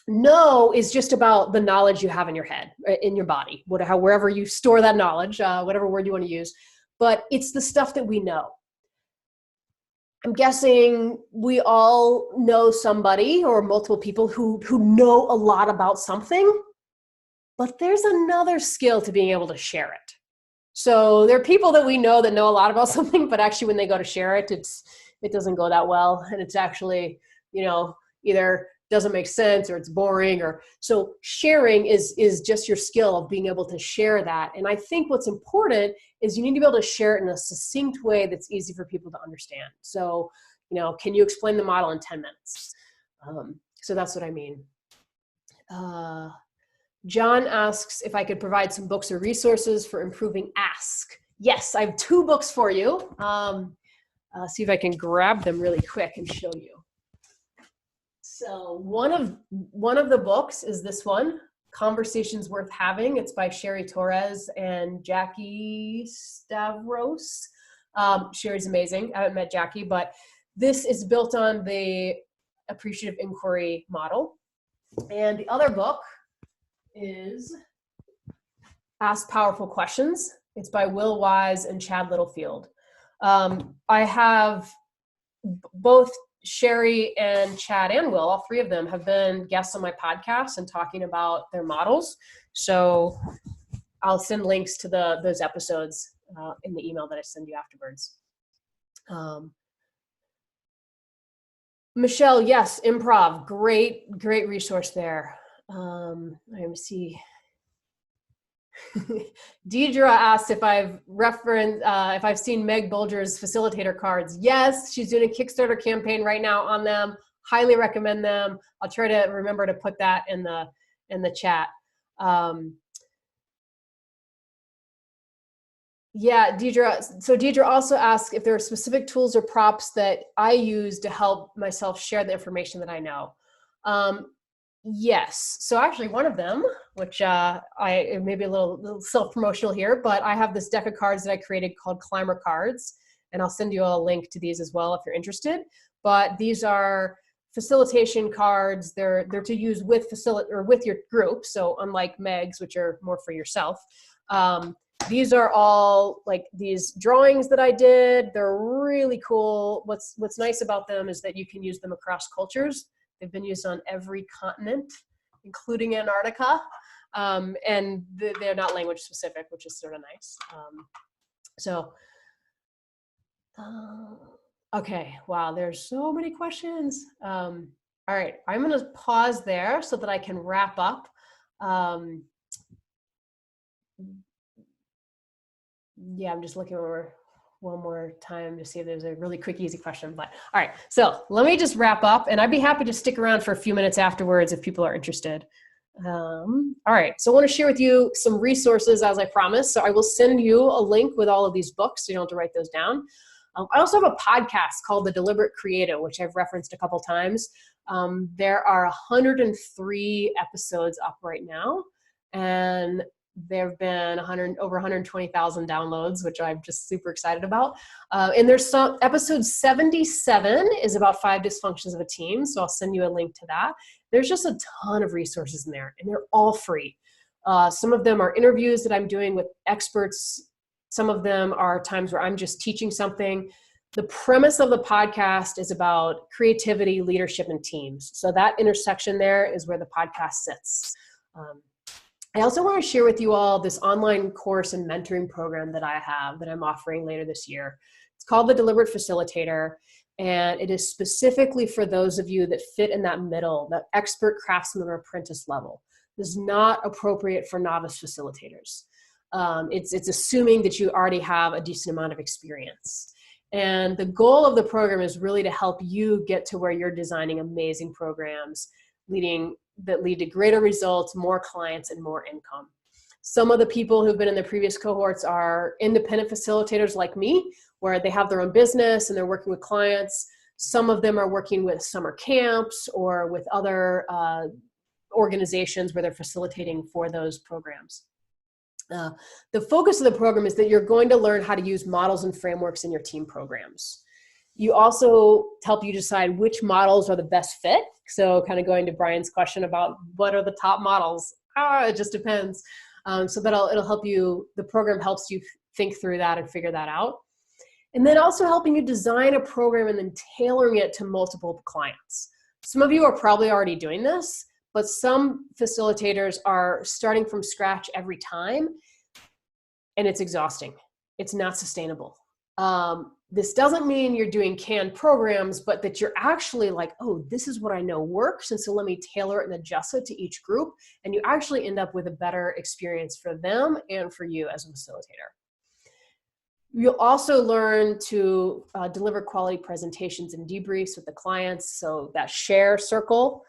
know is just about the knowledge you have in your head, in your body, wherever you store that knowledge, whatever word you want to use, but it's the stuff that we know. I'm guessing we all know somebody or multiple people who know a lot about something, but there's another skill to being able to share it. So there are people that we know that know a lot about something, but actually when they go to share it, it doesn't go that well. And it's actually, either doesn't make sense or it's boring, so sharing is just your skill of being able to share that. And I think what's important is you need to be able to share it in a succinct way that's easy for people to understand. So, can you explain the model in 10 minutes? So that's what I mean. John asks if I could provide some books or resources for improving Ask. Yes, I have 2 books for you. See if I can grab them really quick and show you. So one of the books is this one, Conversations Worth Having. It's by Sherry Torres and Jackie Stavros. Sherry's amazing. I haven't met Jackie, but this is built on the appreciative inquiry model. And the other book is Ask Powerful Questions. It's by Will Wise and Chad Littlefield. I have both Sherry and Chad and Will, all 3 of them, have been guests on my podcast and talking about their models. So I'll send links to those episodes in the email that I send you afterwards. Michelle, yes, improv, great resource there. Let me see. Deidre asked if I've seen Meg Bulger's facilitator cards. Yes, she's doing a Kickstarter campaign right now on them. Highly recommend them. I'll try to remember to put that in the chat. Yeah, Deidre. So Deidre also asked if there are specific tools or props that I use to help myself share the information that I know. Yes. So actually one of them, which it may be a little self-promotional here, but I have this deck of cards that I created called Climer cards, and I'll send you a link to these as well if you're interested. But these are facilitation cards. They're to use with with your group. So unlike Meg's, which are more for yourself, these are all like these drawings that I did. They're really cool. What's nice about them is that you can use them across cultures. They've been used on every continent, including Antarctica, and they're not language specific, which is sort of nice. Okay, wow, there's so many questions. All right, I'm gonna pause there so that I can wrap up. Yeah, I'm just looking over one more time to see if there's a really quick, easy question. But all right, so let me just wrap up, and I'd be happy to stick around for a few minutes afterwards if people are interested. All right, so I want to share with you some resources as I promised. So I will send you a link with all of these books, so you don't have to write those down. I also have a podcast called The Deliberate Facilitator, which I've referenced a couple times. There are 103 episodes up right now, and there have been over 120,000 downloads, which I'm just super excited about. And there's some episode 77 is about 5 dysfunctions of a team. So I'll send you a link to that. There's just a ton of resources in there, and they're all free. Some of them are interviews that I'm doing with experts. Some of them are times where I'm just teaching something. The premise of the podcast is about creativity, leadership, and teams. So that intersection there is where the podcast sits. I also want to share with you all this online course and mentoring program that I have that I'm offering later this year. It's called the Deliberate Facilitator, and it is specifically for those of you that fit in that middle, that expert craftsman or apprentice level. This is not appropriate for novice facilitators. It's assuming that you already have a decent amount of experience. And the goal of the program is really to help you get to where you're designing amazing programs that lead to greater results, more clients, and more income. Some of the people who've been in the previous cohorts are independent facilitators like me, where they have their own business and they're working with clients. Some of them are working with summer camps or with other organizations where they're facilitating for those programs. The focus of the program is that you're going to learn how to use models and frameworks in your team programs. You also help you decide which models are the best fit. So kind of going to Brian's question about what are the top models? It just depends. So it'll help you, the program helps you think through that and figure that out. And then also helping you design a program and then tailoring it to multiple clients. Some of you are probably already doing this, but some facilitators are starting from scratch every time, and it's exhausting. It's not sustainable. This doesn't mean you're doing canned programs, but that you're actually like, oh, this is what I know works, and so let me tailor it and adjust it to each group, and you actually end up with a better experience for them and for you as a facilitator. You'll also learn to deliver quality presentations and debriefs with the clients, so that share circle.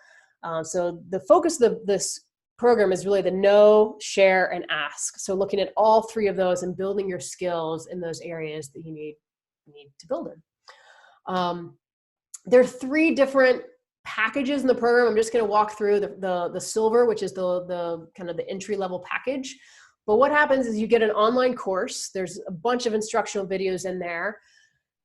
So the focus of this program is really the know, share, and ask. So looking at all three of those and building your skills in those areas that you need to build in. There are 3 different packages in the program. I'm just going to walk through the silver, which is the kind of the entry-level package. But what happens is you get an online course. There's a bunch of instructional videos in there.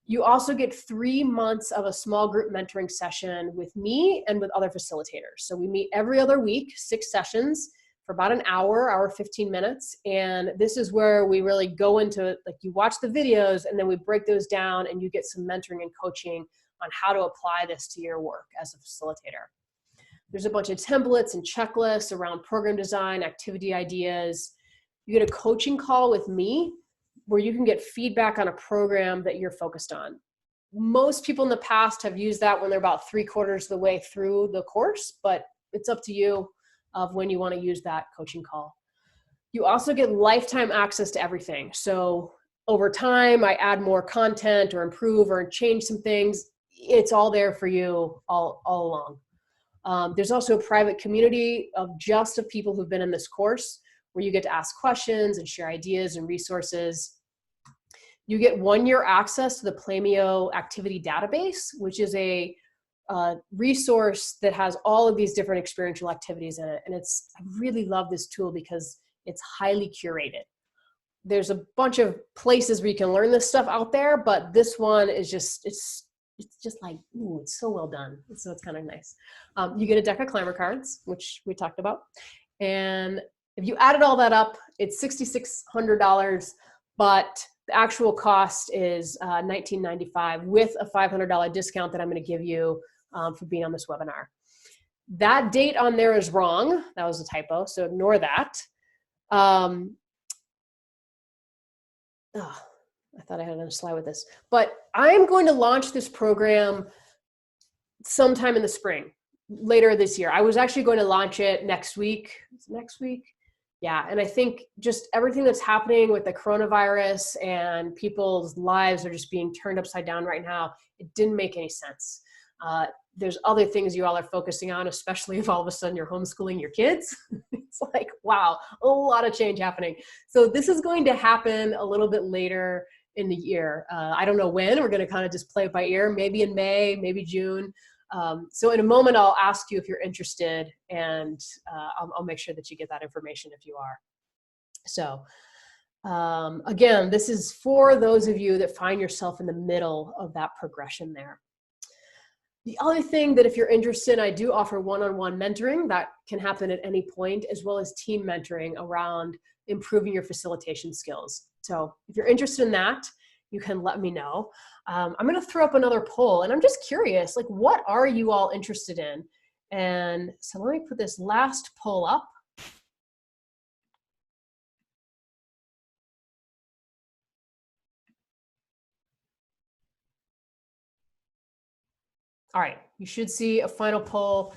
You also get 3 months of a small group mentoring session with me and with other facilitators. So we meet every other week, 6 sessions for about an hour 15 minutes. And this is where we really go into, like, you watch the videos and then we break those down and you get some mentoring and coaching on how to apply this to your work as a facilitator. There's a bunch of templates and checklists around program design, activity ideas. You get a coaching call with me where you can get feedback on a program that you're focused on. Most people in the past have used that when they're about 3/4 of the way through the course, but it's up to you of when you want to use that coaching call. You also get lifetime access to everything. So over time, I add more content or improve or change some things. It's all there for you all along. There's also a private community of people who've been in this course, where you get to ask questions and share ideas and resources. You get 1-year access to the Plamio activity database, which is a resource that has all of these different experiential activities in it. And I really love this tool because it's highly curated. There's a bunch of places where you can learn this stuff out there, but this one is just, it's just like, ooh, it's so well done. So it's kind of nice. You get a deck of Climer cards, which we talked about. And if you added all that up, it's $6,600, but the actual cost is $1,995 with a $500 discount that I'm going to give you for being on this webinar. That date on there is wrong. That was a typo, so ignore that. I thought I had another slide with this, but I'm going to launch this program sometime in the spring, later this year. I was actually going to launch it next week. Next week? Yeah, and I think just everything that's happening with the coronavirus and people's lives are just being turned upside down right now. It didn't make any sense. There's other things you all are focusing on, especially if all of a sudden you're homeschooling your kids. It's like, wow, a lot of change happening. So this is going to happen a little bit later in the year. I don't know when. We're going to kind of just play it by ear, maybe in May, maybe June. So in a moment, I'll ask you if you're interested, and I'll make sure that you get that information if you are. So again, this is for those of you that find yourself in the middle of that progression there. The other thing that if you're interested, I do offer one-on-one mentoring that can happen at any point, as well as team mentoring around improving your facilitation skills. So if you're interested in that, you can let me know. I'm going to throw up another poll, and I'm just curious, like, what are you all interested in? And so let me put this last poll up. All right, you should see a final poll.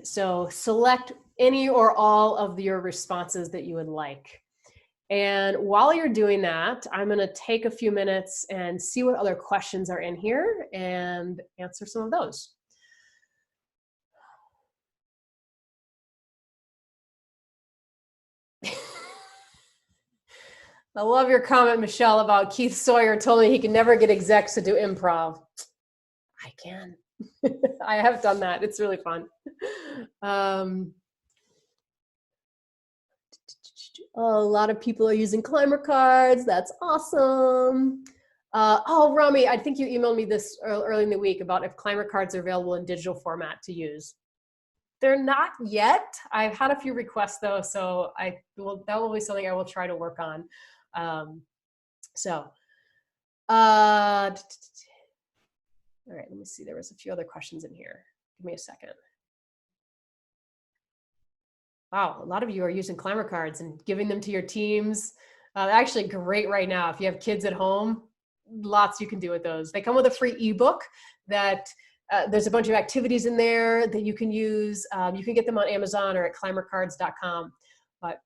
So select any or all of your responses that you would like. And while you're doing that, I'm going to take a few minutes and see what other questions are in here and answer some of those. I love your comment, Michelle, about Keith Sawyer told me he can never get execs to do improv. I can. I have done that. It's really fun. Oh, a lot of people are using Climer cards. That's awesome. Oh, Rami, I think you emailed me this early in the week about if Climer cards are available in digital format to use. They're not yet. I've had a few requests though, so that will be something I will try to work on. All right, let me see. There was a few other questions in here. Give me a second. Wow, a lot of you are using Climer cards and giving them to your teams. Actually great right now. If you have kids at home, lots you can do with those. They come with a free ebook that there's a bunch of activities in there that you can use. You can get them on Amazon or at climercards.com. But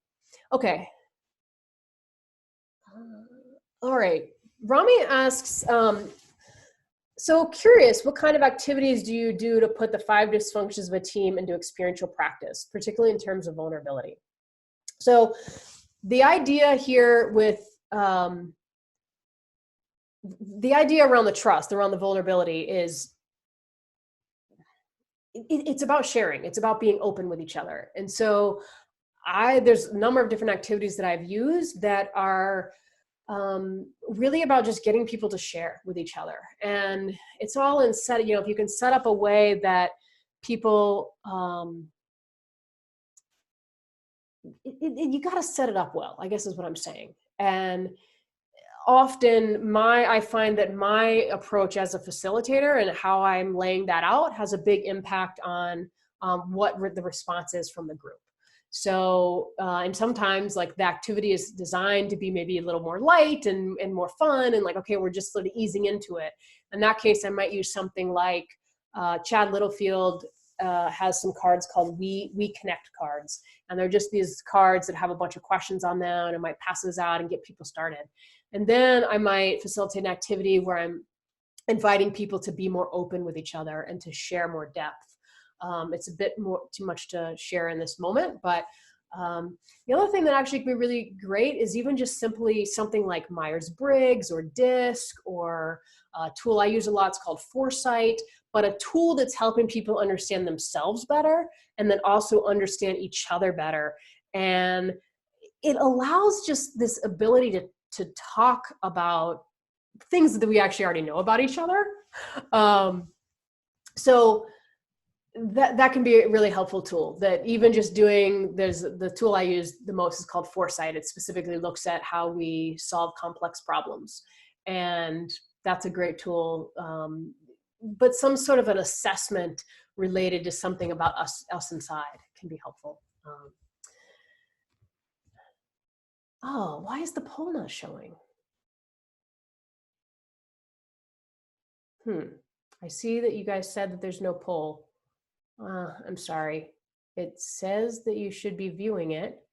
okay. All right. Rami asks, so curious, what kind of activities do you do to put the 5 dysfunctions of a team into experiential practice, particularly in terms of vulnerability? So the idea here with the idea around the trust, around the vulnerability is it's about sharing. It's about being open with each other. And so there's a number of different activities that I've used that are really about just getting people to share with each other. And it's all in if you can set up a way that people, you got to set it up well, I guess is what I'm saying. And often I find that my approach as a facilitator and how I'm laying that out has a big impact on what the response is from the group. So, and sometimes like the activity is designed to be maybe a little more light and more fun and like, okay, we're just sort of easing into it. In that case, I might use something like Chad Littlefield has some cards called We Connect cards. And they're just these cards that have a bunch of questions on them, and I might pass those out and get people started. And then I might facilitate an activity where I'm inviting people to be more open with each other and to share more depth. It's a bit too much to share in this moment, but the other thing that actually could be really great is even just simply something like Myers-Briggs or DISC, or a tool I use a lot, it's called Foresight, but a tool that's helping people understand themselves better and then also understand each other better. And it allows just this ability to talk about things that we actually already know about each other. So that can be a really helpful tool. That even just there's the tool I use the most is called Foresight. It specifically looks at how we solve complex problems. And that's a great tool. But some sort of an assessment related to something about us inside can be helpful. Oh, why is the poll not showing? I see that you guys said that there's no poll. I'm sorry. It says that you should be viewing it.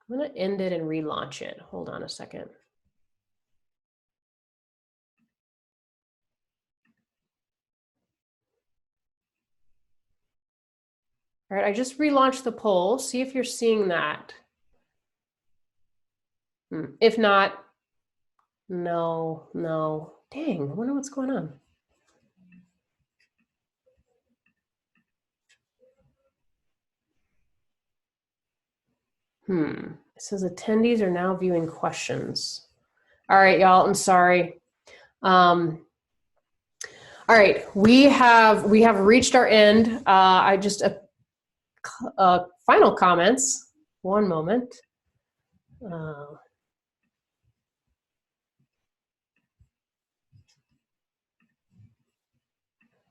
I'm going to end it and relaunch it. Hold on a second. All right, I just relaunched the poll. See if you're seeing that. If not, no. Dang, I wonder what's going on. It says attendees are now viewing questions. All right, y'all, I'm sorry. All right, we have reached our end. I just final comments. One moment.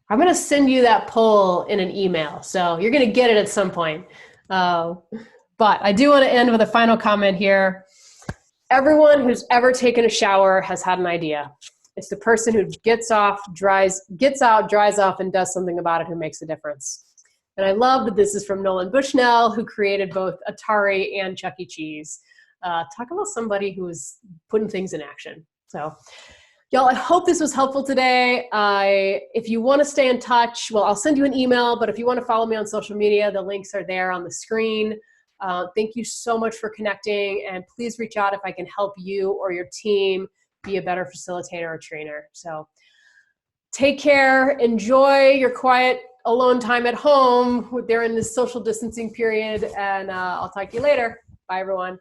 I'm going to send you that poll in an email, so you're going to get it at some point. But I do want to end with a final comment here. Everyone who's ever taken a shower has had an idea. It's the person who gets out, dries off, and does something about it who makes a difference. And I love that this is from Nolan Bushnell, who created both Atari and Chuck E. Cheese. Talk about somebody who's putting things in action. So, y'all, I hope this was helpful today. If you want to stay in touch, well, I'll send you an email, but if you want to follow me on social media, the links are there on the screen. Thank you so much for connecting, and please reach out if I can help you or your team be a better facilitator or trainer. So Take care. Enjoy your quiet alone time at home during this social distancing period. And I'll talk to you later. Bye, everyone.